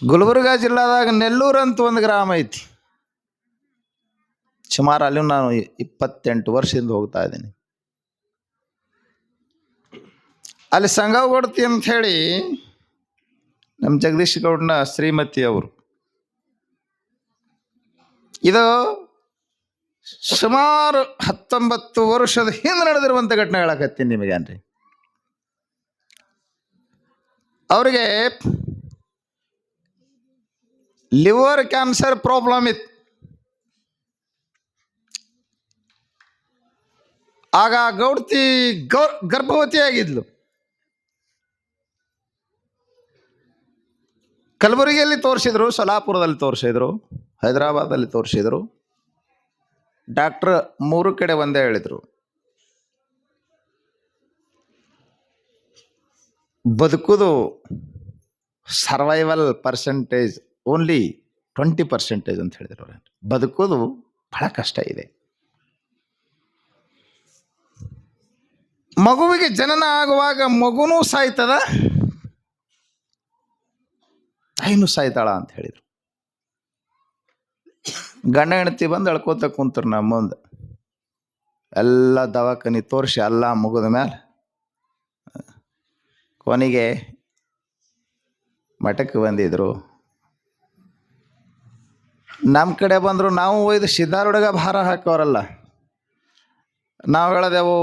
ಗುಲ್ಬರ್ಗಾ ಜಿಲ್ಲಾದಾಗ ನೆಲ್ಲೂರು ಅಂತ ಒಂದು ಗ್ರಾಮ ಐತಿ. ಸುಮಾರು ಅಲ್ಲಿ ನಾನು 28 ವರ್ಷದಿಂದ ಹೋಗ್ತಾ ಇದ್ದೀನಿ. ಅಲ್ಲಿ ಸಂಗವಗೊಡ್ತಿ ಅಂತ ಹೇಳಿ ನಮ್ಮ ಜಗದೀಶ್ ಗೌಡನ ಶ್ರೀಮತಿ ಅವರು. ಇದು ಸುಮಾರು 19 ವರ್ಷದ ಹಿಂದೆ ನಡೆದಿರುವಂಥ ಘಟನೆ ಹೇಳಕತ್ತೀನಿ ನಿಮಗೇನ್ರಿ. ಅವರಿಗೆ ಲಿವರ್ ಕ್ಯಾನ್ಸರ್ ಪ್ರಾಬ್ಲಮ್ ಇತ್ತು. ಆಗ ಗೌಡ್ತಿ ಗರ್ಭವತಿ ಆಗಿದ್ಲು. ಕಲಬುರಗಿಯಲ್ಲಿ ತೋರಿಸಿದ್ರು, ಸೊಲಾಪುರದಲ್ಲಿ ತೋರಿಸಿದ್ರು, ಹೈದರಾಬಾದಲ್ಲಿ ತೋರಿಸಿದ್ರು. ಡಾಕ್ಟ್ರ್ 3 ಕಡೆ ಒಂದೇ ಹೇಳಿದ್ರು, ಬದುಕುದು ಸರ್ವೈವಲ್ ಪರ್ಸೆಂಟೇಜ್ ಓನ್ಲಿ 20% ಅಂತ ಹೇಳಿದ್ರು. ಬದುಕೋದು ಬಹಳ ಕಷ್ಟ ಇದೆ. ಮಗುವಿಗೆ ಜನನ ಆಗುವಾಗ ಮಗುನೂ ಸಾಯ್ತದ, ತಾಯಿನೂ ಸಾಯ್ತಾಳ ಅಂತ ಹೇಳಿದ್ರು. ಗಂಡ ಹೆಂಡತಿ ಬಂದು ಅಳ್ಕೋತ ಕುಂತರು ನಮ್ಮ ಮುಂದೆ. ಎಲ್ಲ ದವಾಖಾನಿ ತೋರಿಸಿ ಎಲ್ಲ ಮುಗಿದ ಮೇಲೆ ಕೊನೆಗೆ ಮಠಕ್ಕೆ ಬಂದಿದ್ರು. ನಮ್ಮ ಕಡೆ ಬಂದರು. ನಾವು ಒಯ್ದು ಸಿದ್ಧಾರೂಢಗ ಭಾರ ಹಾಕೋರಲ್ಲ. ನಾವು ಹೇಳದೆವು,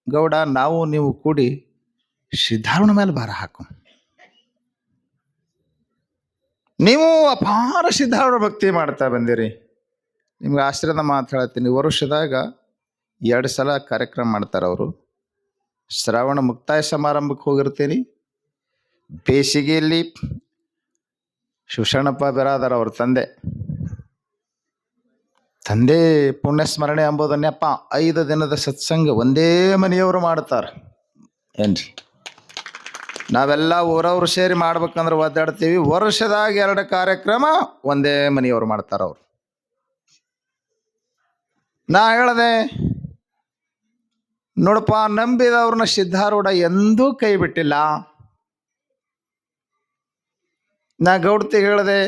ಗೌಡ ನಾವು ನೀವು ಕೂಡಿ ಸಿದ್ಧಾರೂಢ ಮೇಲೆ ಭಾರ ಹಾಕು. ನೀವು ಅಪಾರ ಸಿದ್ಧಾರೂಢ ಭಕ್ತಿ ಮಾಡ್ತಾ ಬಂದಿರಿ. ನಿಮ್ಗೆ ಆಶ್ರಯದ ಮಾತು ಹೇಳ್ತೀನಿ, ವರ್ಷದಾಗ 2 ಸಲ ಕಾರ್ಯಕ್ರಮ ಮಾಡ್ತಾರೆ ಅವರು. ಶ್ರಾವಣ ಮುಕ್ತಾಯ ಸಮಾರಂಭಕ್ಕೆ ಹೋಗಿರ್ತೀನಿ. ಬೇಸಿಗೆಯಲ್ಲಿ ಶಿವಶರಣಪ್ಪ ಬಿರಾದರ್ ಅವ್ರ ತಂದೆ ಪುಣ್ಯಸ್ಮರಣೆ ಎಂಬುದನ್ನೆಪ್ಪ 5 ದಿನದ ಸತ್ಸಂಗ ಒಂದೇ ಮನೆಯವರು ಮಾಡ್ತಾರೆ ಏನ್ರಿ. ನಾವೆಲ್ಲ ಊರವ್ರು ಸೇರಿ ಮಾಡ್ಬೇಕಂದ್ರೆ ಒದ್ದಾಡ್ತೀವಿ. ವರ್ಷದಾಗ 2 ಕಾರ್ಯಕ್ರಮ ಒಂದೇ ಮನೆಯವರು ಮಾಡ್ತಾರೆ ಅವರು. ನಾ ಹೇಳ್ದೆ, ನೋಡಪ್ಪ, ನಂಬಿದವ್ರನ್ನ ಸಿದ್ಧಾರೂಢ ಎಂದೂ ಕೈ ಬಿಟ್ಟಿಲ್ಲ. ನಾ ಗೌಡ್ತಿ ಹೇಳಿದೆ,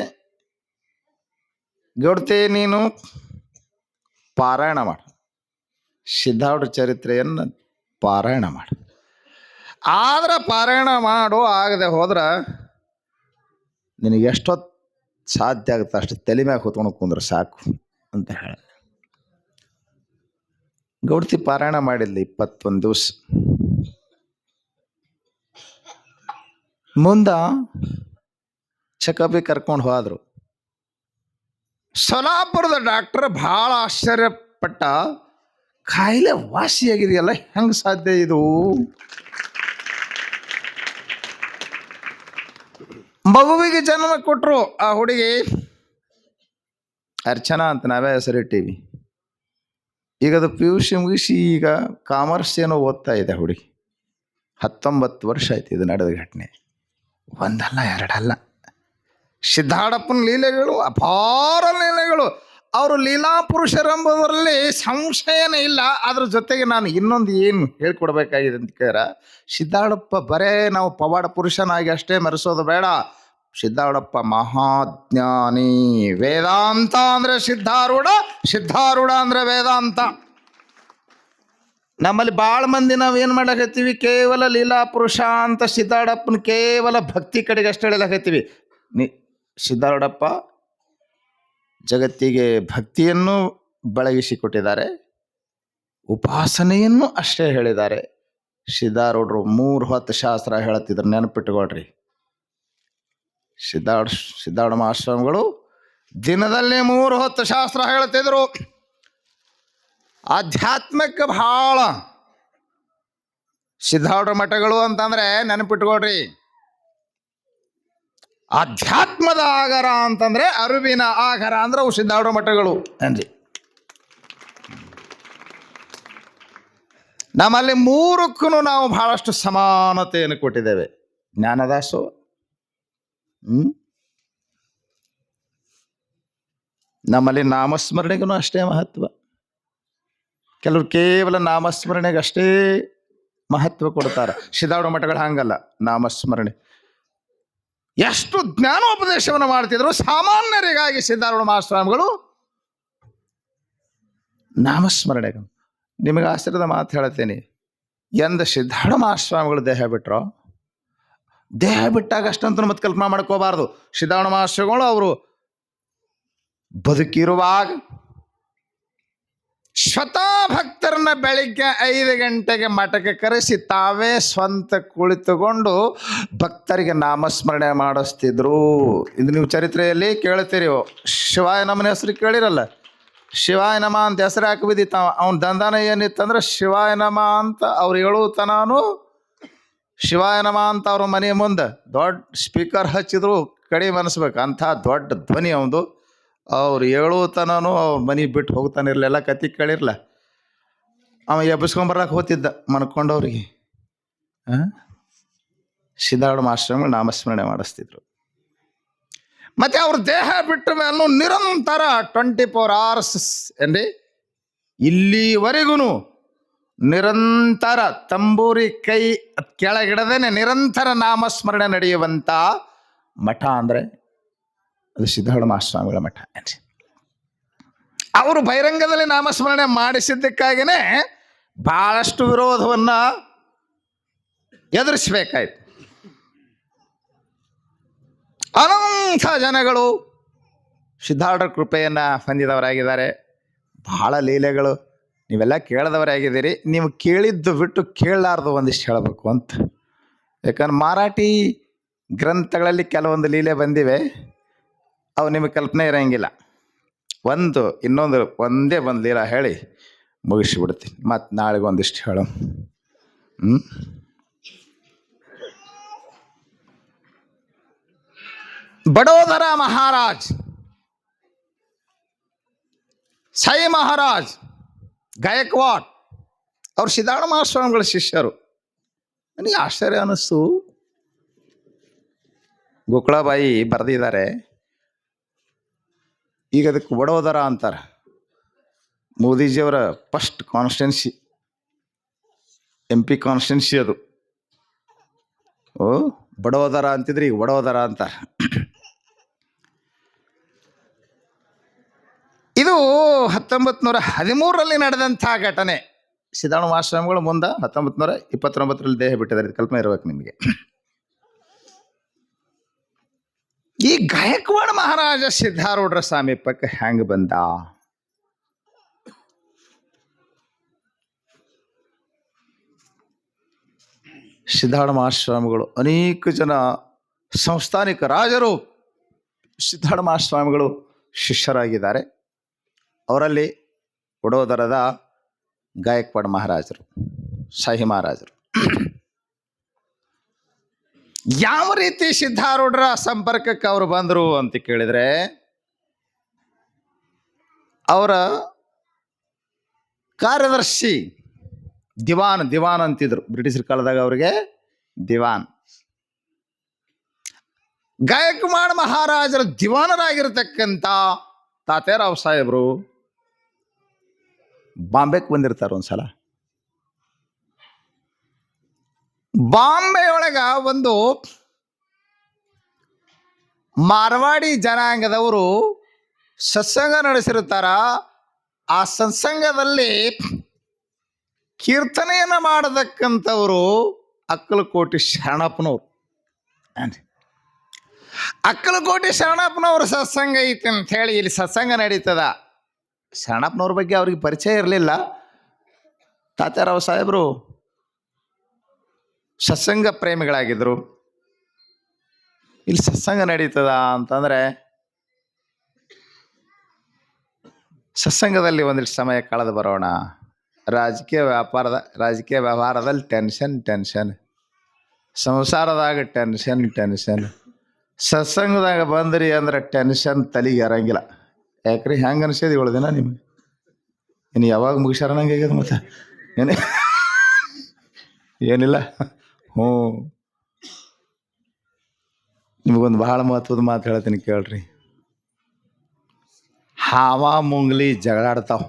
ಗೌಡ್ತಿ ನೀನು ಪಾರಾಯಣ ಮಾಡು, ಸಿದ್ಧಾರೂಢ ಚರಿತ್ರೆಯನ್ನು ಪಾರಾಯಣ ಮಾಡು. ಆದ್ರೆ ಪಾರಾಯಣ ಮಾಡು ಆಗದೆ ಹೋದ್ರೆ ನಿನಗೆ ಎಷ್ಟೊತ್ತು ಸಾಧ್ಯ ಆಗುತ್ತೆ ಅಷ್ಟು ತಲೆ ಮ್ಯಾಗ ಕೂತ್ಕೊಂಡು ಕುಂದ್ರೆ ಸಾಕು ಅಂತ ಹೇಳ. ಗೌಡ್ತಿ ಪಾರಾಯಣ ಮಾಡಿದ್ಲಿ 21 ದಿವಸ. ಮುಂದ ಚೆಕಪ್ಗೆ ಕರ್ಕೊಂಡು ಹೋದ್ರು. ಸೊಲಾಪುರದ ಡಾಕ್ಟರ್ ಭಾಳ ಆಶ್ಚರ್ಯಪಟ್ಟ, ಕಾಯಿಲೆ ವಾಸಿಯಾಗಿದೆಯಲ್ಲ, ಹೆಂಗೆ ಸಾಧ್ಯ ಇದು? ಮಗುವಿಗೆ ಜನ್ಮ ಕೊಟ್ಟರು. ಆ ಹುಡುಗಿ ಅರ್ಚನಾ ಅಂತ ನಾವೇ ಹೆಸರಿಟ್ಟೀವಿ. ಈಗ ಅದು PUC ಮುಗಿಸಿ ಈಗ ಕಾಮರ್ಸ್ ಏನೋ ಓದ್ತಾ ಇದೆ ಹುಡುಗಿ. 19 ವರ್ಷ ಆಯ್ತು ಇದು ನಡೆದ ಘಟನೆ. ಒಂದಲ್ಲ ಎರಡಲ್ಲ. ಸಿದ್ಧಾರೂಢಪ್ಪನ ಲೀಲೆಗಳು ಅಪಾರ ಲೀಲೆಗಳು. ಅವರು ಲೀಲಾ ಪುರುಷರೆಂಬುದರಲ್ಲಿ ಸಂಶಯನೇ ಇಲ್ಲ. ಅದ್ರ ಜೊತೆಗೆ ನಾನು ಇನ್ನೊಂದು ಏನು ಹೇಳ್ಕೊಡ್ಬೇಕಾಗಿದೆ ಅಂತ ಕೇಳಿದ್ರೆ, ಸಿದ್ಧಾರೂಢಪ್ಪ ಬರೇ ನಾವು ಪವಾಡ ಪುರುಷನಾಗಿ ಅಷ್ಟೇ ಮೆರೆಸೋದು ಬೇಡ. ಸಿದ್ಧಾರೂಢಪ್ಪ ಮಹಾಜ್ಞಾನಿ. ವೇದಾಂತ ಅಂದ್ರೆ ಸಿದ್ಧಾರೂಢ, ಸಿದ್ಧಾರೂಢ ಅಂದ್ರೆ ವೇದಾಂತ. ನಮ್ಮಲ್ಲಿ ಭಾಳ ಮಂದಿ ನಾವು ಏನು ಮಾಡಕತ್ತೀವಿ, ಕೇವಲ ಲೀಲಾ ಪುರುಷ ಅಂತ ಸಿದ್ಧಾರೂಢಪ್ಪನ ಕೇವಲ ಭಕ್ತಿ ಕಡೆಗೆ ಅಷ್ಟೇ ಹೇಳಕತ್ತೀವಿ. ಸಿದ್ಧಾರೂಢಪ್ಪ ಜಗತ್ತಿಗೆ ಭಕ್ತಿಯನ್ನು ಬೆಳಗಿಸಿಕೊಟ್ಟಿದ್ದಾರೆ, ಉಪಾಸನೆಯನ್ನು ಅಷ್ಟೇ ಹೇಳಿದ್ದಾರೆ. ಸಿದ್ಧಾರೂಢರು 3 ಹೊತ್ತು ಶಾಸ್ತ್ರ ಹೇಳುತ್ತಿದ್ರು, ನೆನಪಿಟ್ಟುಕೊಳ್ರಿ. ಸಿದ್ಧಾರೂಢ ಮಹಾಸ್ವಾಮಿಗಳು ದಿನದಲ್ಲಿ 3 ಹೊತ್ತು ಶಾಸ್ತ್ರ ಹೇಳ್ತಿದ್ರು. ಆಧ್ಯಾತ್ಮಕ್ಕೆ ಬಹಳ ಸಿದ್ಧಾರೂಢ ಮಠಗಳು ಅಂತಂದ್ರೆ ನೆನಪಿಟ್ಕೊಳ್ರಿ, ಆಧ್ಯಾತ್ಮದ ಆಗರ ಅಂತಂದ್ರೆ ಅರಿವಿನ ಆಗರ ಅಂದ್ರೆ ಅವು ಸಿದ್ಧಾರೂಢ ಮಠಗಳು ಏನ್ರಿ. ನಮ್ಮಲ್ಲಿ 3ಕ್ಕೂ ನಾವು ಬಹಳಷ್ಟು ಸಮಾನತೆಯನ್ನು ಕೊಟ್ಟಿದ್ದೇವೆ. ಜ್ಞಾನದಾಸೋ, ನಮ್ಮಲ್ಲಿ ನಾಮಸ್ಮರಣೆಗೂ ಅಷ್ಟೇ ಮಹತ್ವ. ಕೆಲವರು ಕೇವಲ ನಾಮಸ್ಮರಣೆಗೆ ಅಷ್ಟೇ ಮಹತ್ವ ಕೊಡ್ತಾರೆ. ಸಿದ್ಧಾರೂಢ ಮಠಗಳು ಹಂಗಲ್ಲ. ನಾಮಸ್ಮರಣೆ ಎಷ್ಟು ಜ್ಞಾನೋಪದೇಶವನ್ನು ಮಾಡ್ತಿದ್ರು. ಸಾಮಾನ್ಯರಿಗಾಗಿ ಸಿದ್ಧಾರೂಢ ಮಹಾಸ್ವಾಮಿಗಳು ನಾಮಸ್ಮರಣೆ. ನಿಮಗೆ ಆಶ್ಚರ್ಯದ ಮಾತು ಹೇಳ್ತೇನೆ, ಎಂದ ಸಿದ್ಧಾರೂಢ ಮಹಾಸ್ವಾಮಿಗಳು ದೇಹ ಬಿಟ್ರೋ, ದೇಹ ಬಿಟ್ಟಾಗ ಅಷ್ಟಂತೂ ಮತ್ತೆ ಕಲ್ಪನಾ ಮಾಡ್ಕೋಬಾರ್ದು. ಸಿದ್ಧಾರೂಢ ಮಹಾಸ್ವಾಮಿಗಳು ಅವರು ಬದುಕಿರುವಾಗ ಸ್ವತಃ ಭಕ್ತರನ್ನ ಬೆಳಿಗ್ಗೆ 5 ಗಂಟೆಗೆ ಮಠಕ್ಕೆ ಕರೆಸಿ ತಾವೇ ಸ್ವಂತ ಕುಳಿತುಕೊಂಡು ಭಕ್ತರಿಗೆ ನಾಮಸ್ಮರಣೆ ಮಾಡಿಸ್ತಿದ್ರು. ಇದು ನೀವು ಚರಿತ್ರೆಯಲ್ಲಿ ಕೇಳ್ತೀರಿ. ಶಿವಾಯ ನಮನ ಹೆಸರು ಕೇಳಿರಲ್ಲ, ಶಿವಾಯ ನಮ ಅಂತ ಹೆಸರು ಹಾಕಿ ಬಿದ್ದಿತ್ತ. ಅವನ ದಂಧನ ಏನಿತ್ತಂದ್ರೆ ಶಿವಾಯ ನಮ ಅಂತ ಅವ್ರು ಹೇಳುತ್ತಾನು. ಶಿವಾಯ ನಮ ಅಂತ ಅವ್ರ ಮನೆ ಮುಂದೆ ದೊಡ್ಡ ಸ್ಪೀಕರ್ ಹಚ್ಚಿದ್ರು, ಕಡಿಮೆ ಅನಿಸ್ಬೇಕು ಅಂಥ ದೊಡ್ಡ ಧ್ವನಿ ಅವನು. ಅವ್ರು ಹೇಳುತ್ತಾನು ಅವ್ರ ಮನೆ ಬಿಟ್ಟು ಹೋಗ್ತಾನೆ ಇರಲಿಲ್ಲ. ಕತಿ ಕೇಳಿರಲ್ಲ, ಅವ ಎಬ್ಬಿಸ್ಕೊಂಬರ್ಲಕ್ಕೆ ಹೋಗ್ತಿದ್ದ ಮನ್ಕೊಂಡವ್ರಿಗೆ. ಸಿದ್ಧಾರೂಢ ಮಹಾಸ್ವಾಮಿಗಳು ನಾಮಸ್ಮರಣೆ ಮಾಡಿಸ್ತಿದ್ರು. ಮತ್ತೆ ಅವ್ರ ದೇಹ ಬಿಟ್ಟ ಮೇಲೂ ನಿರಂತರ 24 hours ಏನ್ರಿ, ಇಲ್ಲಿವರೆಗೂ ನಿರಂತರ ತಂಬೂರಿ ಕೈ ಕೆಳಗಿಡದೇನೆ ನಿರಂತರ ನಾಮಸ್ಮರಣೆ ನಡೆಯುವಂಥ ಮಠ ಅಂದರೆ ಅದು ಸಿದ್ಧಾರೂಢ ಮಹಾಸ್ವಾಮಿಗಳ ಮಠ. ಅವರು ಬಹಿರಂಗದಲ್ಲಿ ನಾಮಸ್ಮರಣೆ ಮಾಡಿಸಿದ್ದಕ್ಕಾಗಿಯೇ ಬಹಳಷ್ಟು ವಿರೋಧವನ್ನು ಎದುರಿಸಬೇಕಾಯ್ತು. ಅನಂತ ಜನಗಳು ಸಿದ್ಧಾರೂಢ ಕೃಪೆಯನ್ನು ಹೊಂದಿದವರಾಗಿದ್ದಾರೆ. ಬಹಳ ಲೀಲೆಗಳು ನೀವೆಲ್ಲ ಕೇಳಿದವರಾಗಿದ್ದೀರಿ. ನೀವು ಕೇಳಿದ್ದು ಬಿಟ್ಟು ಕೇಳಲಾರ್ದು ಒಂದಿಷ್ಟು ಹೇಳಬೇಕು ಅಂತ. ಯಾಕಂದ್ರೆ ಮರಾಠಿ ಗ್ರಂಥಗಳಲ್ಲಿ ಕೆಲವೊಂದು ಲೀಲೆ ಬಂದಿವೆ, ಅವು ನಿಮಗೆ ಕಲ್ಪನೆ ಇರೋಂಗಿಲ್ಲ. ಒಂದೇ ಒಂದು ಲೀಲ ಹೇಳಿ ಮುಗಿಸಿಬಿಡ್ತೀನಿ, ಮತ್ತು ನಾಳೆಗೆ ಒಂದಿಷ್ಟು ಹೇಳು. ಬಡೋದರ ಮಹಾರಾಜ್, ಸಾಯಿ ಮಹಾರಾಜ್ ಗಾಯಕ್ವಾಡ್ ಅವ್ರು ಸಿದ್ಧಾರೂಢ ಮಹಾಸ್ವಾಮಿಗಳ ಶಿಷ್ಯರು. ನನಗೆ ಆಶ್ಚರ್ಯ ಅನ್ನಿಸ್ತು. ಗೋಕುಳಾಬಾಯಿ ಬರೆದಿದ್ದಾರೆ, ಈಗ ಅದಕ್ಕೆ ವಡೋದರ ಅಂತಾರೆ. ಮೋದಿಜಿಯವರ ಫಸ್ಟ್ ಕಾನ್ಸ್ಟಿಟ್ಯೂನ್ಸಿ, MP ಕಾನ್ಸ್ಟಿಟ್ಯೂನ್ಸಿ ಅದು. ಬಡೋದರ ಅಂತಿದ್ರೆ ಈಗ ವಡೋದರ ಅಂತಾರೆ. ಇದು 1913ರಲ್ಲಿ ನಡೆದಂಥ ಘಟನೆ. ಸಿದ್ಧಾರೂಢ ಮಹಾಸ್ವಾಮಿಗಳು ಮುಂದೆ 1929ರಲ್ಲಿ ದೇಹ ಬಿಟ್ಟಿದ್ದಾರೆ. ಕಲ್ಪನೆ ಇರಬೇಕು ನಿಮಗೆ. ಈ ಗಾಯಕ್ವಾಡ ಮಹಾರಾಜ ಸಿದ್ಧಾರೂಢರ ಸಮೀಪಕ್ಕೆ ಹೆಂಗೆ ಬಂದ? ಸಿದ್ಧಾರೂಢ ಮಹಾಸ್ವಾಮಿಗಳು ಅನೇಕ ಜನ ಸಂಸ್ಥಾನಿಕ ರಾಜರು ಸಿದ್ಧಾರೂಢ ಮಹಾಸ್ವಾಮಿಗಳು ಶಿಷ್ಯರಾಗಿದ್ದಾರೆ. ಅವರಲ್ಲಿ ವಡೋದರದ ಗಾಯಕ್ವಾಡ ಮಹಾರಾಜರು, ಶಾಹಿ ಮಹಾರಾಜರು. ಯಾವ ರೀತಿ ಸಿದ್ಧಾರೂಢರ ಸಂಪರ್ಕಕ್ಕೆ ಅವರು ಬಂದರು ಅಂತ ಕೇಳಿದರೆ, ಅವರ ಕಾರ್ಯದರ್ಶಿ ದಿವಾನ್ ಅಂತಿದ್ರು. ಬ್ರಿಟಿಷರ ಕಾಲದಾಗ ಅವರಿಗೆ ದಿವಾನ್. ಗಾಯಕ್ವಾಡ ಮಹಾರಾಜರ ದಿವಾನರಾಗಿರ್ತಕ್ಕಂಥ ತಾತ್ಯಾರಾವ್ ಸಾಹೇಬರು ಬಾಂಬೆಗೆ ಬಂದಿರ್ತಾರೆ ಒಂದ್ಸಲ. ಬಾಂಬೆ ಒಳಗ ಒಂದು ಮಾರ್ವಾಡಿ ಜನಾಂಗದವರು ಸತ್ಸಂಗ ನಡೆಸಿರ್ತಾರ. ಆ ಸತ್ಸಂಗದಲ್ಲಿ ಕೀರ್ತನೆಯನ್ನು ಮಾಡತಕ್ಕಂಥವರು ಅಕ್ಕಲಕೋಟೆ ಶರಣಪ್ಪನವರು. ಅಕ್ಕಲಕೋಟೆ ಶರಣಪ್ಪನವ್ರ ಸತ್ಸಂಗ ಐತಿ ಅಂತ ಹೇಳಿ ಇಲ್ಲಿ ಸತ್ಸಂಗ ನಡೀತದ. ಶರಣಪ್ಪನವ್ರ ಬಗ್ಗೆ ಅವ್ರಿಗೆ ಪರಿಚಯ ಇರಲಿಲ್ಲ. ತಾತ್ಯಾರಾವ್ ಸಾಹೇಬರು ಸತ್ಸಂಗ ಪ್ರೇಮಿಗಳಾಗಿದ್ದರು. ಇಲ್ಲಿ ಸತ್ಸಂಗ ನಡೀತದ ಅಂತಂದರೆ ಸತ್ಸಂಗದಲ್ಲಿ ಒಂದಿಷ್ಟು ಸಮಯ ಕಳೆದು ಬರೋಣ. ರಾಜಕೀಯ ವ್ಯವಹಾರದಲ್ಲಿ ಟೆನ್ಷನ್, ಸಂಸಾರದಾಗ ಟೆನ್ಷನ್. ಸತ್ಸಂಗದಾಗ ಬಂದ್ರಿ ಅಂದ್ರೆ ಟೆನ್ಷನ್ ತಲೆಗೆ ಇರಂಗಿಲ್ಲ. ಯಾಕ್ರಿ ಹೆಂಗೆ ಅನಿಸ್ಯದ 7 ದಿನ ನಿಮ್ಗೆ? ಇನ್ನು ಯಾವಾಗ ಮುಗಿಸ್ಯಾರ ನಂಗೆ ಆಗ್ಯದ. ಮತ್ತೆ ಏನಿಲ್ಲ. ನಿಮಗೊಂದು ಬಹಳ ಮಹತ್ವದ ಮಾತು ಹೇಳ್ತೀನಿ ಕೇಳ್ರಿ. ಹಾವ ಮುಂಗ್ಲಿ ಜಗಳಾಡ್ತಾವ.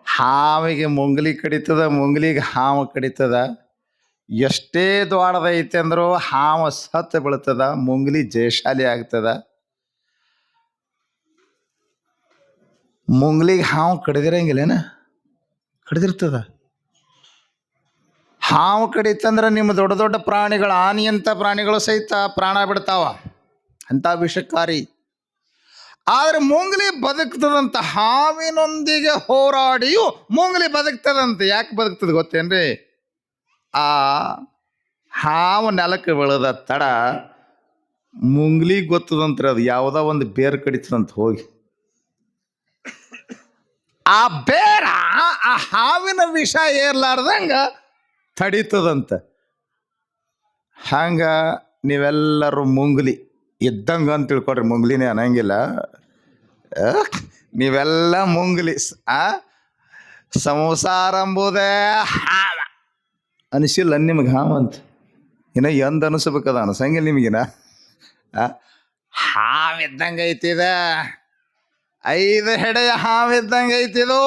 ಹಾವಿಗೆ ಮುಂಗ್ಲಿ ಕಡಿತದ, ಮುಂಗ್ಲಿಗೆ ಹಾವು ಕಡಿತದ. ಎಷ್ಟೇ ದ್ವಾಡದೈತೆ ಅಂದ್ರು ಹಾವ ಸತ್ತು ಬೀಳ್ತದ, ಮುಂಗ್ಲಿ ಜಯಶಾಲಿ ಆಗ್ತದ. ಮುಂಗ್ಲಿಗೆ ಹಾವು ಕಡಿದಿರಂಗಿಲ್ಲೇನ? ಕಡಿದಿರ್ತದ. ಹಾವು ಕಡಿತಂದ್ರೆ ನಿಮ್ಮ ದೊಡ್ಡ ದೊಡ್ಡ ಪ್ರಾಣಿಗಳು, ಆನೆಯಂಥ ಪ್ರಾಣಿಗಳು ಸಹಿತ ಪ್ರಾಣ ಬಿಡ್ತಾವ, ಅಂಥ ವಿಷಕಾರಿ. ಆದರೆ ಮುಂಗ್ಲಿ ಬದುಕ್ತದಂತ. ಹಾವಿನೊಂದಿಗೆ ಹೋರಾಡಿಯೂ ಮುಂಗ್ಲಿ ಬದುಕ್ತದಂತೆ. ಯಾಕೆ ಬದುಕ್ತದೆ ಗೊತ್ತೇನ್ರಿ? ಆ ಹಾವು ನೆಲಕ್ಕೆ ಬೆಳೆದ ತಡ ಮುಂಗ್ಲಿ ಗೊತ್ತದಂತ್ರಿ ಅದು ಯಾವುದೋ ಒಂದು ಬೇರ್ ಕಡಿತದಂತ ಹೋಗಿ. ಆ ಬೇರ ಆ ಹಾವಿನ ವಿಷ ಏರ್ಲಾರ್ದಂಗ ತಡೀತದಂತ. ಹಂಗ ನೀವೆಲ್ಲರೂ ಮುಂಗ್ಲಿ ಇದ್ದಂಗ ಅಂತ ತಿಳ್ಕೊಡ್ರಿ. ಮುಂಗ್ಲಿನೇ ಅನ್ನಂಗಿಲ್ಲ, ನೀವೆಲ್ಲ ಮುಂಗ್ಲಿ. ಸಂಸಾರ ಎಂಬುದೇ ಹಾವ ಅನಿಸಿಲ್ಲ ನಿಮಗೆ? ಹಾವ ಅಂತ ಇನ್ನ ಎಂದ ಅನಿಸ್ಬೇಕದ? ಅನ್ಸಂಗಿಲ್ಲ ನಿಮಗಿನ? ಹಾವಿದ್ದಂಗೆ ಐತಿದ, 5 ಹೆಡೆಯ ಹಾವಿದ್ದಂಗೆ ಐತಿದು.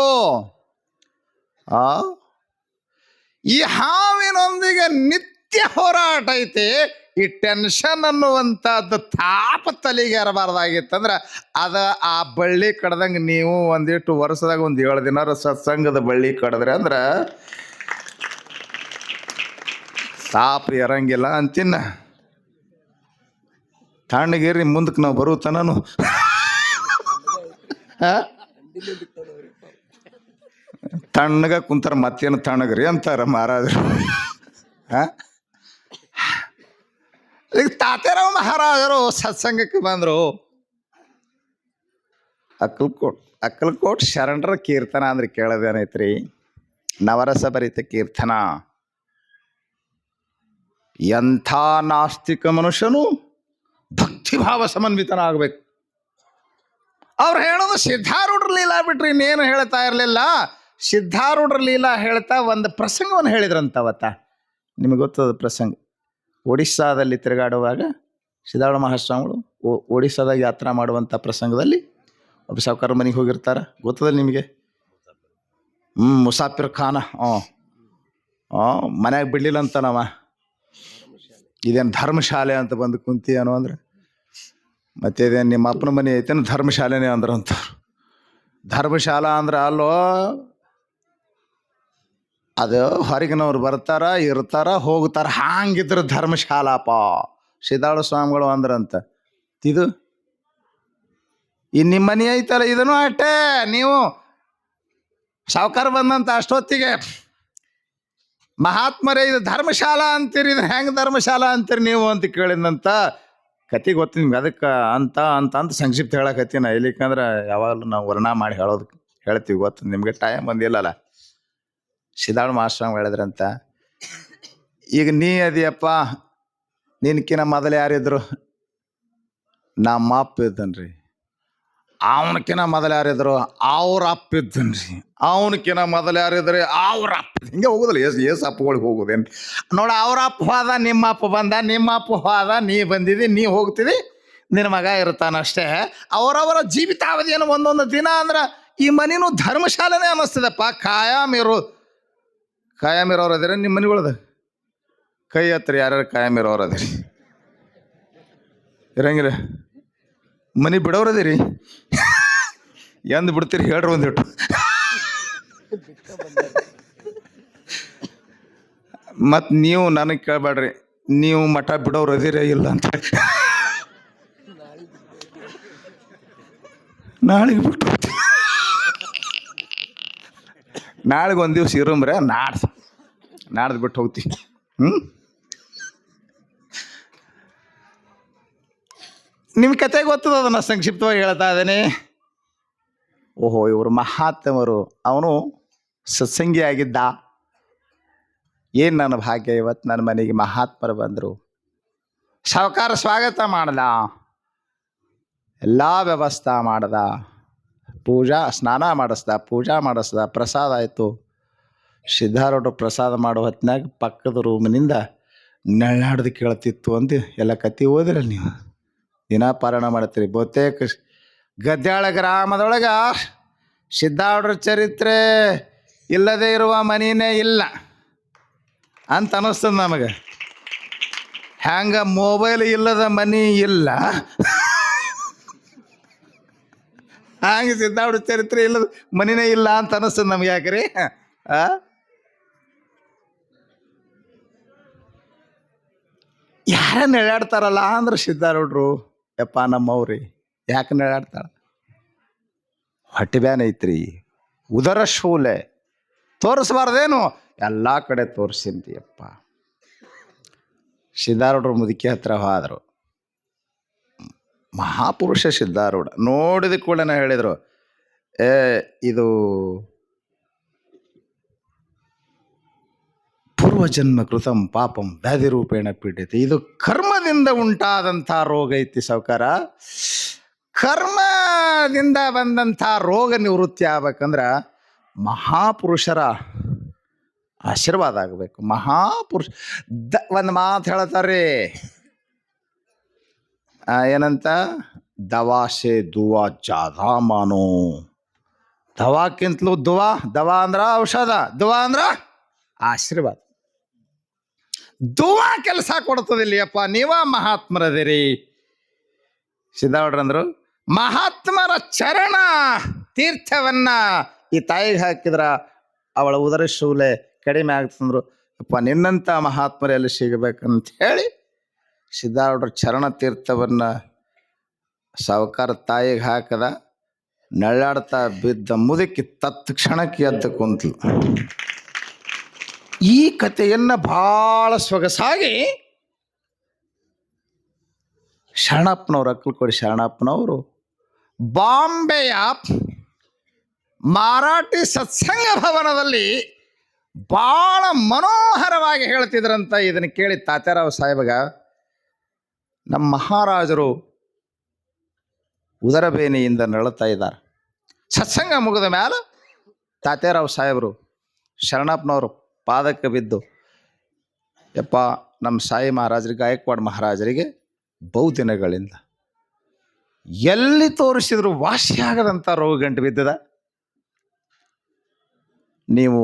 ಈ ಹಾವಿನೊಂದಿಗೆ ನಿತ್ಯ ಹೋರಾಟ ಐತಿ. ಈ ಟೆನ್ಷನ್ ಅನ್ನುವಂಥದ್ದು ತಾಪ ತಲೆಗೆ ಇರಬಾರ್ದಾಗಿತ್ತಂದ್ರೆ ಅದ ಆ ಬಳ್ಳಿ ಕಡ್ದಂಗೆ ನೀವು ಒಂದಿಷ್ಟು ವರ್ಷದಾಗ 7 ದಿನ ಸತ್ಸಂಗದ ಬಳ್ಳಿ ಕಡಿದ್ರೆ ಅಂದ್ರೆ ತಾಪ ಇರಂಗಿಲ್ಲ ಅಂತಿನ್ನ. ತಣ್ಣಗಿರಿ, ಮುಂದಕ್ಕೆ ನಾವು ಬರುತ್ತಾನು ತಣ್ಣಗ ಕುಂತಾರ, ಮತ್ತೇನು ತಣ್ಣಗ್ರಿ ಅಂತಾರ ಮಹಾರಾಜರು. ಈಗ ತಾತೇರಾವ್ ಮಹಾರಾಜರು ಸತ್ಸಂಗಕ್ಕೆ ಬಂದರು. ಅಕ್ಕಲ್ಕೋಟ್ ಶರಣರ ಕೀರ್ತನ ಅಂದ್ರೆ ಕೇಳೋದೇನೈತ್ರಿ? ನವರಸ ಭರಿತ ಕೀರ್ತನ. ಎಂಥ ನಾಸ್ತಿಕ ಮನುಷ್ಯನು ಭಕ್ತಿಭಾವ ಸಮನ್ವಿತನಾಗಬೇಕು. ಅವ್ರು ಹೇಳೋದು ಸಿದ್ಧಾರೂಢರ ಲೀಲಾ ಬಿಟ್ರಿ ಇನ್ನೇನು ಹೇಳ್ತಾ ಇರಲಿಲ್ಲ. ಸಿದ್ಧಾರೂಢರ ಲೀಲಾ ಹೇಳ್ತಾ ಒಂದು ಪ್ರಸಂಗವನ್ನು ಹೇಳಿದ್ರಂತ. ಅವತ್ತ ನಿಮಗೆ ಗೊತ್ತದ ಪ್ರಸಂಗ. ಒಡಿಸ್ಸಾದಲ್ಲಿ ತಿರುಗಾಡುವಾಗ ಸಿದ್ಧಾರೂಢ ಮಹಾಸ್ವಾಮಿಗಳು ಒಡಿಸ್ಸಾದಾಗ ಯಾತ್ರಾ ಮಾಡುವಂಥ ಪ್ರಸಂಗದಲ್ಲಿ ಒಬ್ಬ ಸಾವುಕಾರ ಮನೆಗೆ ಹೋಗಿರ್ತಾರೆ. ಗೊತ್ತದಲ್ಲಿ ನಿಮಗೆ? ಮುಸಾಫಿರ್ ಖಾನ. ಮನ್ಯಾಗ ಬಿಡ್ಲಿಲ್ಲ ಅಂತ ನಾವ, ಇದೇನು ಧರ್ಮಶಾಲೆ ಅಂತ ಬಂದು ಕುಂತಿ ಅನ್ನೋ ಅಂದ್ರೆ, ಮತ್ತೆ ಇದೇನು ನಿಮ್ಮ ಅಪ್ಪನ ಮನೆ ಐತೇನು ಧರ್ಮಶಾಲೆನೇ ಅಂದ್ರಂತ. ಧರ್ಮಶಾಲಾ ಅಂದ್ರೆ ಅಲ್ಲೋ, ಅದು ಹೊರಗಿನವ್ರು ಬರ್ತಾರ, ಇರ್ತಾರ, ಹೋಗ್ತಾರ, ಹಾಂಗಿದ್ರೆ ಧರ್ಮಶಾಲಾಪ ಸಿದ್ಧಾರೂಢ ಸ್ವಾಮಿಗಳು ಅಂದ್ರಂತ. ಇದು ನಿಮ್ಮ ಮನೆ ಐತಲ್ಲ, ಇದನ್ನು ಅಷ್ಟೇ. ನೀವು ಸಾವುಕಾರ ಬಂದಂತ ಅಷ್ಟೊತ್ತಿಗೆ ಮಹಾತ್ಮರೇ ಇದು ಧರ್ಮಶಾಲಾ ಅಂತೀರಿ, ಇದು ಹೆಂಗೆ ಧರ್ಮಶಾಲಾ ಅಂತೀರಿ ನೀವು ಅಂತ ಕೇಳಿದಂತ ಕತೆ ಗೊತ್ತು ನಿಮ್ಗೆ. ಅದಕ್ಕೆ ಅಂತ ಅಂತ ಅಂತ ಸಂಕ್ಷಿಪ್ತ ಹೇಳಕತ್ತೀನಿ. ಇಲ್ಲಿಕಂದ್ರೆ ಯಾವಾಗಲೂ ನಾವು ವರ್ಣ ಮಾಡಿ ಹೇಳ್ತೀವಿ. ಗೊತ್ತು ನಿಮಗೆ, ಟೈಮ್ ಬಂದಿಲ್ಲಲ್ಲ. ಸಿದ್ಧಾರೂಢ ಮಹಾಸ್ವಾಮಿ ಹೇಳಿದ್ರಂತ, ಈಗ ನೀ ಅದಿಯಪ್ಪ, ನಿನ್ಕಿನ ಮೊದಲು ಯಾರಿದ್ರು? ನಮ್ಮ ಅಪ್ಪ ಇದ್ದನ್ರಿ. ಅವನಕಿನ ಮೊದಲು ಯಾರಿದ್ರು? ಅವ್ರ ಅಪ್ಪ ಇದ್ದನ್ರಿ. ಅವನಕಿನ ಮೊದಲು ಯಾರಿದ್ರಿ? ಅವ್ರ ಅಪ್ಪ. ಹಿಂಗೆ ಹೋಗುದಿಲ್ಲ, ಏಸು ಅಪ್ಪಗಳಿಗೆ ಹೋಗೋದೇನು ನೋಡ. ಅವ್ರ ಅಪ್ಪ ಹೋದ, ನಿಮ್ಮ ಅಪ್ಪ ಬಂದ, ನಿಮ್ಮ ಅಪ್ಪ ಹೋದ, ನೀ ಬಂದಿದ್ದಿ, ನೀ ಹೋಗ್ತಿದ್ದಿ, ನಿನ್ನ ಮಗ ಇರ್ತಾನಷ್ಟೇ. ಅವರವರ ಜೀವಿತಾವಧಿಯನ್ನು ಒಂದೊಂದು ದಿನ ಅಂದ್ರೆ ಈ ಮನೇನು ಧರ್ಮಶಾಲೆನೇ ಅನ್ನಿಸ್ತದಪ್ಪ. ಕಾಯಂ ಇರೋರು ಅದಿರ ನಿಮ್ಮ ಮನೆಗಳದ? ಕೈ ಹತ್ತಿರ ಯಾರ್ಯಾರು ಕಾಯಂ ಇರೋರು ಅದಿರಿ? ಇರಂಗಿಲ್ಲ. ಮನೆ ಬಿಡೋರು ಅದಿರಿ? ಎಂದ್ ಬಿಡ್ತೀರಿ ಹೇಳ್ರಿ ಒಂದಿಟ್ಟು. ಮತ್ತು ನೀವು ನನಗೆ ಕೇಳಬೇಡ್ರಿ, ನೀವು ಮಠ ಬಿಡೋರು ಅದಿರೇ ಇಲ್ಲ ಅಂತ. ನಾಳೆಗೆ ಬಿಟ್ಟು ನಾಳೆಗೆ ಒಂದು ದಿವ್ಸ ಇರಂಬ್ರೆ, ನಾಡ್ದು ಬಿಟ್ಟು ಹೋಗ್ತೀವಿ. ನಿಮ್ಮ ಕತೆ ಗೊತ್ತದ, ಅದನ್ನು ಸಂಕ್ಷಿಪ್ತವಾಗಿ ಹೇಳ್ತಾ ಇದ್ದೇನೆ. ಓಹೋ, ಇವರು ಮಹಾತ್ಮರು. ಅವನು ಸತ್ಸಂಗಿ ಆಗಿದ್ದ. ಏನು ನನ್ನ ಭಾಗ್ಯ, ಇವತ್ತು ನನ್ನ ಮನೆಗೆ ಮಹಾತ್ಮರು ಬಂದರು. ಸಾವುಕಾರ ಸ್ವಾಗತ ಮಾಡ್ದ, ಎಲ್ಲ ವ್ಯವಸ್ಥೆ ಮಾಡ್ದ, ಸ್ನಾನ ಮಾಡಿಸ್ದ, ಪೂಜಾ ಮಾಡಿಸ್ದ, ಪ್ರಸಾದ ಆಯಿತು. ಸಿದ್ಧಾರೂಢ ಪ್ರಸಾದ ಮಾಡೋ ಹೊತ್ತಿನಾಗ ಪಕ್ಕದ ರೂಮಿನಿಂದ ನೆಳ್ಳಾಡ್ದು ಕೇಳ್ತಿತ್ತು ಅಂತ ಎಲ್ಲ ಕತೆ ಓದಿರಲ್ಲ ನೀವು. ದಿನ ಪಾರಾಯಣ ಮಾಡ್ತೀರಿ. ಬಹುತೇಕ ಗದ್ಯಾಳ ಗ್ರಾಮದೊಳಗೆ ಸಿದ್ಧಾರೂಢರ ಚರಿತ್ರೆ ಇಲ್ಲದೇ ಇರುವ ಮನೆಯೇ ಇಲ್ಲ. ಅಂತ ಅನ್ನಿಸ್ತದ ನಮಗೆ. ಹ್ಯಾಂಗ ಮೊಬೈಲ್ ಇಲ್ಲದ ಮನಿ ಇಲ್ಲ, ಹಂಗೆ ಸಿದ್ದಾರೂಢ ಚರಿತ್ರೆ ಇಲ್ಲದ ಮನಿನೇ ಇಲ್ಲ ಅಂತ ಅನ್ನಿಸ್ತದ ನಮ್ಗೆ. ಯಾಕ್ರಿ ಯಾರ ನೆಳಾಡ್ತಾರಲ್ಲ ಅಂದ್ರೆ ಸಿದ್ದಾರೂಢರು ಯಪ್ಪ ನಮ್ಮವ್ರಿ. ಯಾಕೆ ನೆಳಾಡ್ತಾರ? ಹೊಟ್ಟೆ ಬ್ಯಾನ್ ಐತ್ರಿ, ಉದರ ಶೂಲೆ ತೋರಿಸ್ಬಾರ್ದೇನು, ಎಲ್ಲ ಕಡೆ ತೋರಿಸಿಂತಿಯಪ್ಪ. ಸಿದ್ದಾರೂಢರು ಮುದುಕಿ ಹತ್ರ ಹೋದರು. ಮಹಾಪುರುಷ ಸಿದ್ದಾರೂಢ ನೋಡಿದ ಕೂಡಲೇ ಹೇಳಿದರು, ಇದು ಪೂರ್ವಜನ್ಮ ಕೃತಂ ಪಾಪಂ ವ್ಯಾಧಿ ರೂಪೇಣ ಪೀಡಿತ, ಇದು ಕರ್ಮದಿಂದ ಉಂಟಾದಂಥ ರೋಗ ಐತಿ ಸಾವುಕಾರ. ಕರ್ಮದಿಂದ ಬಂದಂಥ ರೋಗ ನಿವೃತ್ತಿ ಆಗ್ಬೇಕಂದ್ರೆ ಮಹಾಪುರುಷರ ಆಶೀರ್ವಾದ ಆಗಬೇಕು. ಮಹಾಪುರುಷ ಒಂದು ಮಾತು ಹೇಳ್ತಾರೆ, ಏನಂತ? ದವಾಸೆ ದುವಾ ಜಾದಾ ಮಾನೋ. ದವಾಕ್ಕಿಂತಲೂ ದುವಾ, ದವಾ ಅಂದ್ರ ಔಷಧ, ದುವಾ ಅಂದ್ರ ಆಶೀರ್ವಾದ. ದುವಾ ಕೆಲಸ ಕೊಡ್ತದಿಲ್ಲಪ್ಪ. ನೀವ ಮಹಾತ್ಮರದಿರಿ. ಸಿದ್ದಾರೂಢರಂದ್ರು, ಮಹಾತ್ಮರ ಚರಣ ತೀರ್ಥವನ್ನ ಈ ತಾಯಿಗೆ ಹಾಕಿದ್ರ ಅವಳ ಉದರ ಶೂಲೆ ಕಡಿಮೆ ಆಗ್ತಂದ್ರು. ಅಪ್ಪ ನಿನ್ನಂಥ ಮಹಾತ್ಮರೆಲ್ಲಿ ಸಿಗಬೇಕಂತ ಹೇಳಿ ಸಿದ್ದಾರೂಢರ ಚರಣ ತೀರ್ಥವನ್ನ ಸಾವುಕಾರ ತಾಯಿಗೆ ಹಾಕದ. ನಳ್ಳಾಡ್ತಾ ಬಿದ್ದ ಮುದುಕಿ ತತ್ಕ್ಷಣಕ್ಕೆ ಎದ್ದು ಕುಂತಲು. ಈ ಕಥೆಯನ್ನ ಬಹಳ ಸೊಗಸಾಗಿ ಶರಣಪ್ಪನವರು, ಅಕ್ಕಲಕೋಡಿ ಶರಣಪ್ಪನವರು ಬಾಂಬೆಯ ಮಾರಾಠಿ ಸತ್ಸಂಗ ಭವನದಲ್ಲಿ ಭಾಳ ಮನೋಹರವಾಗಿ ಹೇಳ್ತಿದ್ರಂತ. ಇದನ್ನು ಕೇಳಿ ತಾತ್ಯಾರಾವ್ ಸಾಹೇಬಗ ನಮ್ಮ ಮಹಾರಾಜರು ಉದರಬೇನೆಯಿಂದ ನರಳುತ್ತಾ ಇದ್ದಾರೆ. ಸತ್ಸಂಗ ಮುಗಿದ ಮೇಲೆ ತಾತ್ಯಾರಾವ್ ಸಾಹೇಬರು ಶರಣಪ್ಪನವರು ಪಾದಕ್ಕೆ ಬಿದ್ದು, ಯಪ್ಪ ನಮ್ಮ ಸಾಯಿ ಮಹಾರಾಜರಿಗೆ, ಗಾಯಕ್ವಾಡ ಮಹಾರಾಜರಿಗೆ ಬಹುದಿನಗಳಿಂದ ಎಲ್ಲಿ ತೋರಿಸಿದ್ರು ವಾಸಿಯಾಗದಂಥ ರೋಗ ಗಂಟು ಬಿದ್ದದ. ನೀವು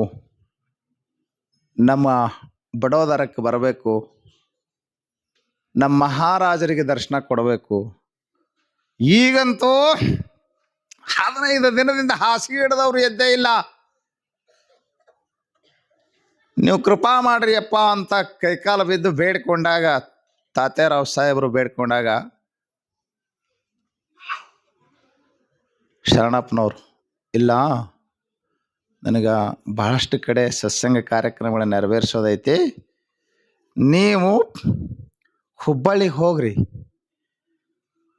ನಮ್ಮ ಬಡೋದರಕ್ಕೆ ಬರಬೇಕು, ನಮ್ಮ ಮಹಾರಾಜರಿಗೆ ದರ್ಶನ ಕೊಡಬೇಕು. ಈಗಂತೂ 15 ದಿನದಿಂದ ಹಾಸಿಗೆ ಹಿಡಿದವ್ರು ಎದ್ದೇ ಇಲ್ಲ. ನೀವು ಕೃಪಾ ಮಾಡ್ರಿ ಅಪ್ಪ ಅಂತ ಕೈಕಾಲ ಬಿದ್ದು ಬೇಡ್ಕೊಂಡಾಗ, ತಾತ್ಯಾರಾವ್ ಸಾಹೇಬರು ಬೇಡ್ಕೊಂಡಾಗ ಶರಣಪ್ಪನವರು, ಇಲ್ಲ ನನಗೆ ಬಹಳಷ್ಟು ಕಡೆ ಸತ್ಸಂಗ ಕಾರ್ಯಕ್ರಮಗಳನ್ನ ನೆರವೇರಿಸೋದೈತಿ, ನೀವು ಹುಬ್ಬಳ್ಳಿಗೆ ಹೋಗ್ರಿ,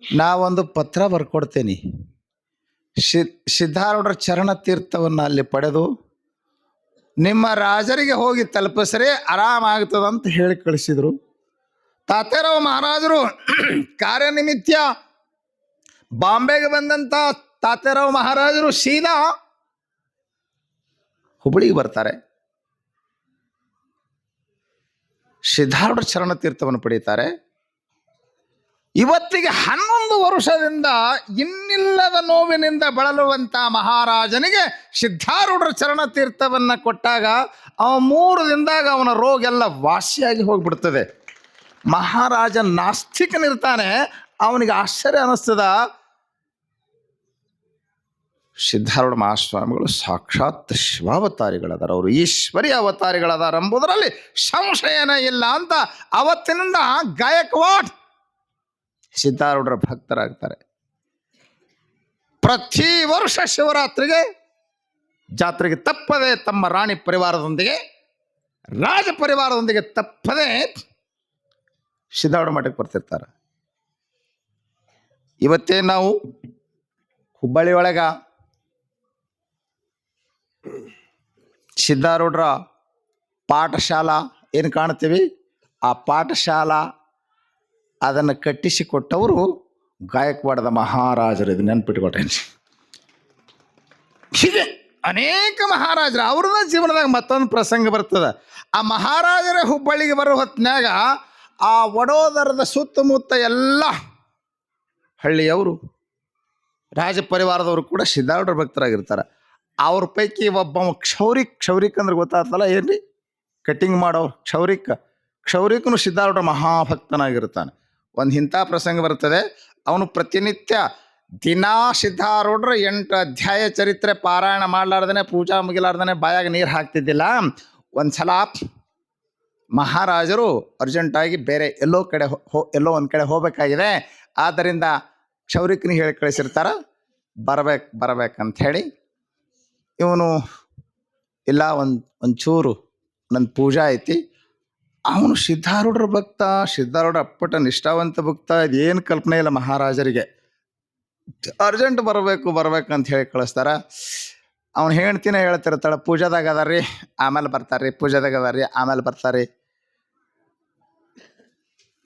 ನಾವೊಂದು ಪತ್ರ ಬರ್ಕೊಡ್ತೇನೆ, ಸಿದ್ದಾರೂಢರ ಚರಣ ತೀರ್ಥವನ್ನು ಅಲ್ಲಿ ಪಡೆದು ನಿಮ್ಮ ರಾಜರಿಗೆ ಹೋಗಿ ತಲುಪಿಸ್ರೆ ಆರಾಮಾಗ್ತದಂತ ಹೇಳಿ ಕಳಿಸಿದರು. ತಾತ್ಯಾರಾವ್ ಮಹಾರಾಜರು ಕಾರ್ಯನಿಮಿತ್ಯ ಬಾಂಬೆಗೆ ಬಂದಂಥ ತಾತ್ಯಾರಾವ್ ಮಹಾರಾಜರು ಸೀದಾ ಹುಬ್ಬಳ್ಳಿಗೆ ಬರ್ತಾರೆ. ಸಿದ್ದಾರೂಢರ ಚರಣ ತೀರ್ಥವನ್ನು ಪಡೀತಾರೆ. ಇವತ್ತಿಗೆ 11 ವರ್ಷದಿಂದ ಇನ್ನಿಲ್ಲದ ನೋವಿನಿಂದ ಬಳಲುವಂಥ ಮಹಾರಾಜನಿಗೆ ಸಿದ್ದಾರೂಢರ ಚರಣ ತೀರ್ಥವನ್ನು ಕೊಟ್ಟಾಗ ಅವ 3 ದಿನದಾಗ ಅವನ ರೋಗ ಎಲ್ಲ ವಾಸಿಯಾಗಿ ಹೋಗ್ಬಿಡ್ತದೆ. ಮಹಾರಾಜ ನಾಸ್ತಿಕನಿರ್ತಾನೆ, ಅವನಿಗೆ ಆಶ್ಚರ್ಯ ಅನ್ನಿಸ್ತದ, ಸಿದ್ದಾರೂಢ ಮಹಾಸ್ವಾಮಿಗಳು ಸಾಕ್ಷಾತ್ ಶಿವಾವತಾರಿಗಳದಾರ, ಅವರು ಈಶ್ವರಿ ಅವತಾರಿಗಳದಾರ ಎಂಬುದರಲ್ಲಿ ಸಂಶಯನೇ ಇಲ್ಲ ಅಂತ ಅವತ್ತಿನಿಂದ ಗಾಯಕ್ವಾಡ್ ಸಿದ್ದಾರೂಢರ ಭಕ್ತರಾಗ್ತಾರೆ. ಪ್ರತಿ ವರ್ಷ ಶಿವರಾತ್ರಿಗೆ ಜಾತ್ರೆಗೆ ತಪ್ಪದೆ ತಮ್ಮ ರಾಣಿ ಪರಿವಾರದೊಂದಿಗೆ, ರಾಜ ಪರಿವಾರದೊಂದಿಗೆ ತಪ್ಪದೆ ಸಿದ್ದಾರೂಢ ಮಠಕ್ಕೆ ಬರ್ತಿರ್ತಾರೆ. ಇವತ್ತೇ ನಾವು ಹುಬ್ಬಳ್ಳಿ ಒಳಗ ಸಿದ್ದಾರೂಢರ ಪಾಠಶಾಲಾ ಏನು ಕಾಣ್ತೀವಿ, ಆ ಪಾಠಶಾಲಾ ಅದನ್ನು ಕಟ್ಟಿಸಿಕೊಟ್ಟವರು ಗಾಯಕ್ವಾಡದ ಮಹಾರಾಜರು. ಇದು ನೆನ್ಪಿಟ್ಕೊಟ್ಟೇನೆ. ಹೀಗೆ ಅನೇಕ ಮಹಾರಾಜರು ಅವ್ರದ ಜೀವನದಾಗ ಮತ್ತೊಂದು ಪ್ರಸಂಗ ಬರ್ತದೆ. ಆ ಮಹಾರಾಜರ ಹುಬ್ಬಳ್ಳಿಗೆ ಬರೋ ಹೊತ್ತಿನಾಗ ಆ ವಡೋದರದ ಸುತ್ತಮುತ್ತ ಎಲ್ಲ ಹಳ್ಳಿಯವರು, ರಾಜ ಪರಿವಾರದವರು ಕೂಡ ಸಿದ್ದಾರೂಢರ ಭಕ್ತರಾಗಿರ್ತಾರೆ. ಅವ್ರ ಪೈಕಿ ಒಬ್ಬ ಕ್ಷೌರಿಕ್ ಅಂದ್ರೆ ಗೊತ್ತಾಗ್ತಲ್ಲ ಏನ್ರಿ, ಕಟಿಂಗ್ ಮಾಡೋ ಕ್ಷೌರಿಕನು ಸಿದ್ಧಾರೂಢ ಮಹಾಭಕ್ತನಾಗಿರ್ತಾನೆ. ಒಂದು ಇಂಥ ಪ್ರಸಂಗ ಬರ್ತದೆ. ಅವನು ಪ್ರತಿನಿತ್ಯ ದಿನಾ ಸಿದ್ಧಾರೂಢರ 8 ಅಧ್ಯಾಯ ಚರಿತ್ರೆ ಪಾರಾಯಣ ಮಾಡಲಾರ್ದೇ ಪೂಜಾ ಮುಗಿಲಾರ್ದೇ ಬಾಯಾಗ ನೀರು ಹಾಕ್ತಿದ್ದಿಲ್ಲ. ಒಂದು ಸಲ ಮಹಾರಾಜರು ಅರ್ಜೆಂಟಾಗಿ ಬೇರೆ ಎಲ್ಲೋ ಒಂದು ಕಡೆ ಹೋಗಬೇಕಾಗಿದೆ. ಆದ್ದರಿಂದ ಕ್ಷೌರಿಕನಿಗೆ ಹೇಳಿ ಕಳಿಸಿರ್ತಾರ, ಬರಬೇಕಂತ ಹೇಳಿ. ಇವನು ಇಲ್ಲ, ಒಂಚೂರು ನನ್ನ ಪೂಜಾ ಐತಿ. ಅವನು ಸಿದ್ಧಾರೂಢರ ಭಕ್ತ, ಸಿದ್ಧಾರೂಢ ಅಪ್ಪಟ ನಿಷ್ಠಾವಂತ ಭಕ್ತ. ಇದೇನು ಕಲ್ಪನೆ ಇಲ್ಲ ಮಹಾರಾಜರಿಗೆ. ಅರ್ಜೆಂಟ್ ಬರ್ಬೇಕಂತ ಹೇಳಿ ಕಳಿಸ್ತಾರ. ಅವ್ನು ಹೇಳ್ತೀನಿ ಹೇಳ್ತಿರ್ತಾಳೆ, ಪೂಜಾದಾಗ ಅದಾರ್ರಿ ಆಮೇಲೆ ಬರ್ತಾರ್ರಿ, ಪೂಜಾದಾಗ ಅದಾರ್ರಿ ಆಮೇಲೆ ಬರ್ತಾರ್ರಿ.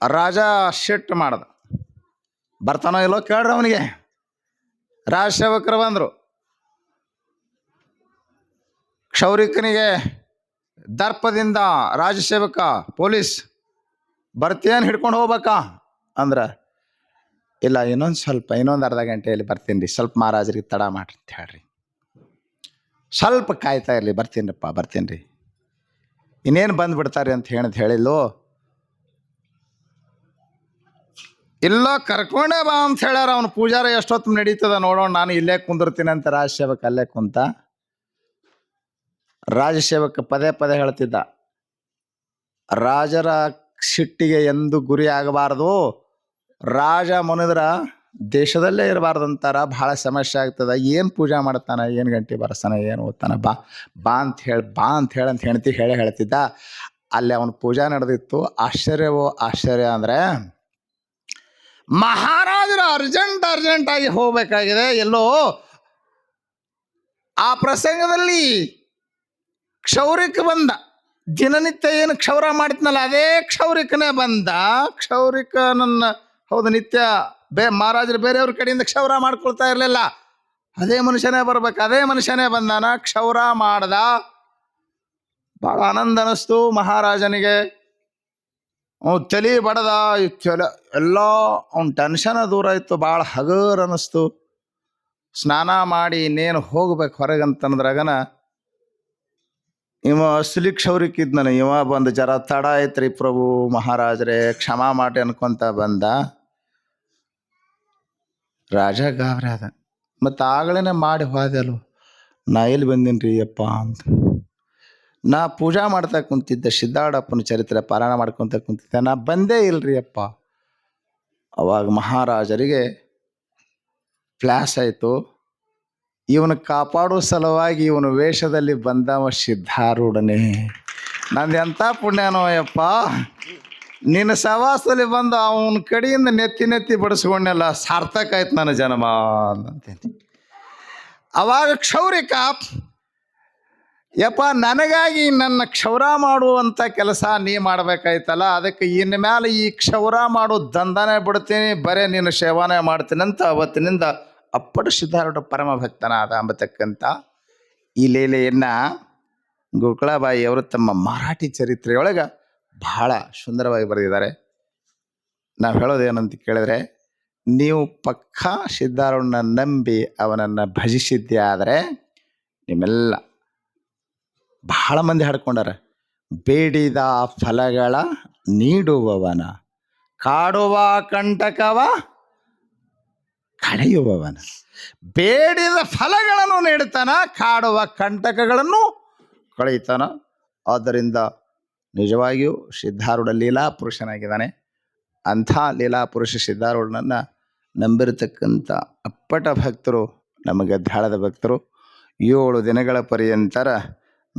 ರಾಜ ಶಿಟ್ ಮಾಡ್ದ, ಬರ್ತಾನೋ ಇಲ್ಲೋ ಕೇಳ್ರಿ ಅವನಿಗೆ. ರಾಜಸೇವಕರು ಬಂದರು. ಕ್ಷೌರಿಕನಿಗೆ ದರ್ಪದಿಂದ ರಾಜಸೇವಕ ಪೊಲೀಸ್ ಬರ್ತೀಯನ್ ಹಿಡ್ಕೊಂಡು ಹೋಗ್ಬೇಕಾ ಅಂದ್ರೆ, ಇಲ್ಲ ಇನ್ನೊಂದು ಅರ್ಧ ಗಂಟೆಯಲ್ಲಿ ಬರ್ತೀನಿ ರೀ, ಸ್ವಲ್ಪ ಮಹಾರಾಜರಿಗೆ ತಡ ಮಾಡ್ರಿ ಅಂತ ಹೇಳ್ರಿ, ಸ್ವಲ್ಪ ಕಾಯ್ತಾ ಇರಲಿ, ಬರ್ತೀನಿ ರೀ, ಇನ್ನೇನು ಬಂದುಬಿಡ್ತಾರೆ ಅಂತ ಹೇಳಿಲ್ಲೋ. ಇಲ್ಲ ಕರ್ಕೊಂಡೇ ಬಾ ಅಂತ ಹೇಳ್ಯಾರ. ಅವನು ಪೂಜಾರ ಎಷ್ಟೊತ್ತು ನಡೀತದ ನೋಡೋಣ, ನಾನು ಇಲ್ಲೇ ಕುಂದಿರ್ತೀನಿ ಅಂತ ರಾಜಸೇವಕ ಅಲ್ಲೇ ಕುಂತ. ರಾಜಸೇವಕ ಪದೇ ಹೇಳ್ತಿದ್ದ, ರಾಜರ ಸಿಟ್ಟಿಗೆ ಎಂದು ಗುರಿ ಆಗಬಾರ್ದು, ರಾಜ ಮುನಿದ್ರ ದೇಶದಲ್ಲೇ ಇರಬಾರ್ದಂತಾರ, ಭಾಳ ಸಮಸ್ಯೆ ಆಗ್ತದ. ಏನು ಪೂಜಾ ಮಾಡ್ತಾನೆ, ಏನು ಗಂಟೆ ಬರ್ತಾನೆ, ಏನು ಓದ್ತಾನೆ, ಬಾ ಅಂತ ಹೇಳಿ ಅಂತ ಹೆಣ್ತಿ ಹೇಳ್ತಿದ್ದ. ಅಲ್ಲಿ ಅವನ ಪೂಜಾ ನಡೆದಿತ್ತು. ಆಶ್ಚರ್ಯ ಅಂದರೆ ಮಹಾರಾಜರು ಅರ್ಜೆಂಟಾಗಿ ಹೋಗ್ಬೇಕಾಗಿದೆ ಎಲ್ಲೋ. ಆ ಪ್ರಸಂಗದಲ್ಲಿ ಕ್ಷೌರಿಕ ಬಂದ. ದಿನನಿತ್ಯ ಏನು ಕ್ಷೌರ ಮಾಡ್ತೀನಲ್ಲ ಅದೇ ಕ್ಷೌರಿಕನೇ ಬಂದ. ಕ್ಷೌರಿಕನನ್ನ ಹೌದು ನಿತ್ಯ ಮಹಾರಾಜರು ಬೇರೆಯವ್ರ ಕಡೆಯಿಂದ ಕ್ಷೌರ ಮಾಡ್ಕೊಳ್ತಾ ಇರಲಿಲ್ಲ. ಅದೇ ಮನುಷ್ಯನೇ ಬರ್ಬೇಕು, ಅದೇ ಮನುಷ್ಯನೇ ಬಂದಾನ, ಕ್ಷೌರ ಮಾಡ್ದ. ಭಾಳ ಆನಂದ ಅನ್ನಿಸ್ತು ಮಹಾರಾಜನಿಗೆ. ಅವ್ನು ತಲೆ ಬಡದ, ಎಲ್ಲ ಅವ್ನ ಟೆನ್ಷನ್ ದೂರ ಇತ್ತು, ಭಾಳ ಹಗರ್ ಅನ್ನಿಸ್ತು. ಸ್ನಾನ ಮಾಡಿ ಇನ್ನೇನು ಹೋಗ್ಬೇಕು ಹೊರಗಂತಂದ್ರಾಗನ ಇವ ಅಸಲಿ ಕ್ಷೌರಿಕಿದ್ನ. ಇವ ಬಂದು ಜರ ತಡ ಐತ್ರಿ ಪ್ರಭು ಮಹಾರಾಜರೇ ಕ್ಷಮಾ ಮಾಡಿ ಅನ್ಕೊಂತ ಬಂದ. ರಾಜ ಗಾಬರಿ ಅದ. ಮತ್ತು ಆಗಲೇ ಮಾಡಿ ಹೋದೆಲ್ಲ, ನಾ ಎಲ್ಲಿ ಬಂದೀನಿ ರೀ ಅಪ್ಪ ಅಂತ. ನಾ ಪೂಜಾ ಮಾಡ್ತಾ ಕುಂತಿದ್ದೆ, ಸಿದ್ಧಾರೂಢಪ್ಪನ ಚರಿತ್ರೆ ಪಾರಾಯಣ ಮಾಡ್ಕೊತ ಕುಂತಿದ್ದೆ, ನಾ ಬಂದೇ ಇಲ್ರಿ ಅಪ್ಪ. ಅವಾಗ ಮಹಾರಾಜರಿಗೆ ಫ್ಲ್ಯಾಶ್ ಆಯಿತು, ಇವನು ಕಾಪಾಡೋ ಸಲುವಾಗಿ ಇವನು ವೇಷದಲ್ಲಿ ಬಂದವ ಸಿದ್ಧಾರೂಢನೇ. ನಂದು ಎಂಥ ಪುಣ್ಯನೋ ಯಪ್ಪ, ನಿನ್ನ ಸವಾಸದಲ್ಲಿ ಬಂದು ಅವನ ಕಡೆಯಿಂದ ನೆತ್ತಿ ಬಡಿಸ್ಕೊಂಡೆಲ್ಲ, ಸಾರ್ಥಕ ಆಯ್ತು ನನ್ನ ಜನ್ಮ ಅಂತಂತೀನಿ. ಅವಾಗ ಕ್ಷೌರಿಕ, ಯಪ್ಪ ನನಗಾಗಿ ನನ್ನ ಕ್ಷೌರ ಮಾಡುವಂಥ ಕೆಲಸ ನೀ ಮಾಡಬೇಕಾಯ್ತಲ್ಲ, ಅದಕ್ಕೆ ಇನ್ನು ಮೇಲೆ ಈ ಕ್ಷೌರ ಮಾಡೋ ದಂಧನೆ ಬಿಡ್ತೀನಿ, ಬರೇ ನಿನ್ನ ಸೇವನೆ ಮಾಡ್ತೀನಿ ಅಂತ ಅವತ್ತಿನಿಂದ ಅಪ್ಪಟ ಸಿದ್ಧಾರೂಢ ಪರಮ ಭಕ್ತನಾದ ಅಂಬತಕ್ಕಂಥ ಈ ಲೀಲೆಯನ್ನು ಗೋಕುಳಾಬಾಯಿಯವರು ತಮ್ಮ ಮರಾಠಿ ಚರಿತ್ರೆಯೊಳಗೆ ಬಹಳ ಸುಂದರವಾಗಿ ಬರೆದಿದ್ದಾರೆ. ನಾವು ಹೇಳೋದೇನಂತ ಕೇಳಿದ್ರೆ, ನೀವು ಪಕ್ಕಾ ಸಿದ್ಧಾರೂಢನ ನಂಬಿ ಅವನನ್ನು ಭಜಿಸಿದ್ದೆ ಆದರೆ ನಿಮ್ಮೆಲ್ಲ ಬಹಳ ಮಂದಿ ಹಾಡ್ಕೊಂಡಾರ. ಬೇಡಿದ ಫಲಗಳ ನೀಡುವವನ, ಕಾಡುವ ಕಂಟಕವ ಕಳೆಯುವವನ. ಬೇಡಿದ ಫಲಗಳನ್ನು ನೀಡ್ತಾನ, ಕಾಡುವ ಕಂಟಕಗಳನ್ನು ಕಳೆಯುತ್ತಾನ. ಆದ್ದರಿಂದ ನಿಜವಾಗಿಯೂ ಸಿದ್ಧಾರೂಢ ಲೀಲಾ ಪುರುಷನಾಗಿದ್ದಾನೆ. ಅಂಥ ಲೀಲಾ ಪುರುಷ ಸಿದ್ಧಾರೂಢನನ್ನು ನಂಬಿರತಕ್ಕಂಥ ಅಪ್ಪಟ ಭಕ್ತರು, ನಮಗೆ ಧಾಳದ ಭಕ್ತರು 7 ದಿನಗಳ ಪರ್ಯಂತರ